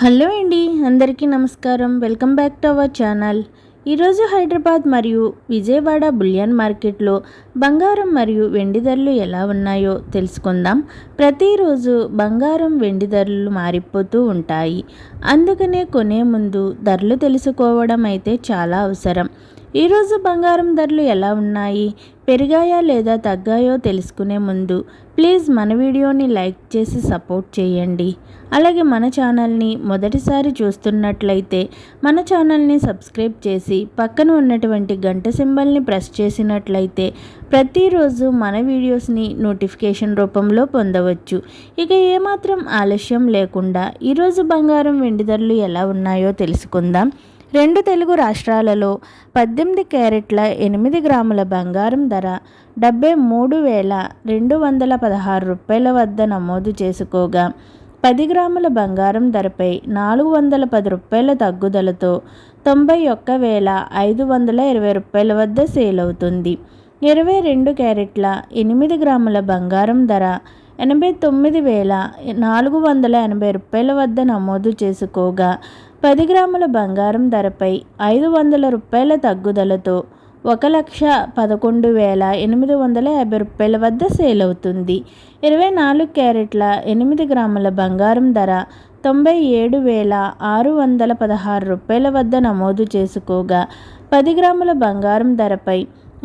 Hello అండి, అందరికీ నమస్కారం. Welcome back to our channel. ఈరోజు హైదరాబాద్ మరియు విజయవాడ బులియన్ మార్కెట్లో బంగారం మరియు వెండి ధరలు ఎలా ఉన్నాయో తెలుసుకుందాం. ప్రతిరోజు బంగారం వెండి ధరలు మారిపోతూ ఉంటాయి. అందుకనే కొనే ముందు ధరలు తెలుసుకోవడం అయితే చాలా అవసరం. ఈరోజు బంగారం ధరలు ఎలా ఉన్నాయి, పెరిగాయా లేదా తగ్గాయో తెలుసుకునే ముందు ప్లీజ్ మన వీడియోని లైక్ చేసి సపోర్ట్ చేయండి. అలాగే మన ఛానల్ని మొదటిసారి చూస్తున్నట్లయితే మన ఛానల్ని సబ్స్క్రైబ్ చేసి పక్కన ఉన్నటువంటి గంట సింబల్ని ప్రెస్ చేసినట్లయితే ప్రతిరోజు మన వీడియోస్ని నోటిఫికేషన్ రూపంలో పొందవచ్చు. ఇక ఏమాత్రం ఆలస్యం లేకుండా ఈరోజు బంగారం వెండి ధరలు ఎలా ఉన్నాయో తెలుసుకుందాం. రెండు తెలుగు రాష్ట్రాలలో 18 క్యారెట్ల 8 గ్రాముల బంగారం ధర 73,216 రూపాయల వద్ద నమోదు చేసుకోగా 10 గ్రాముల బంగారం ధరపై 410 రూపాయల తగ్గుదలతో 91,520 రూపాయల వద్ద సేల్ అవుతుంది. 22 క్యారెట్ల 8 గ్రాముల బంగారం ధర 89,480 రూపాయల వద్ద నమోదు చేసుకోగా 10 గ్రాముల బంగారం ధరపై 500 రూపాయల తగ్గుదలతో 1,11,850 రూపాయల వద్ద సేల్ అవుతుంది. 24 క్యారెట్ల 8 గ్రాముల బంగారం ధర 97,616 రూపాయల వద్ద నమోదు చేసుకోగా 10 గ్రాముల బంగారం ధరపై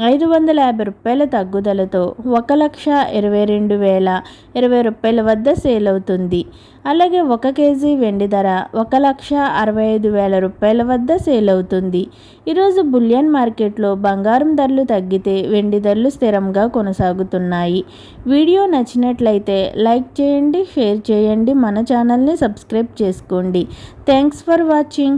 550 రూపాయల తగ్గుదలతో 1,22,020 రూపాయల వద్ద సేల్ అవుతుంది. అలాగే 1 కేజీ వెండి ధర 1,65,000 రూపాయల వద్ద సేల్ అవుతుంది. ఈరోజు బులియన్ మార్కెట్లో బంగారం ధరలు తగ్గితే వెండి ధరలు స్థిరంగా కొనసాగుతున్నాయి. వీడియో నచ్చినట్లయితే లైక్ చేయండి, షేర్ చేయండి, మన ఛానల్ని సబ్స్క్రైబ్ చేసుకోండి. Thanks for watching.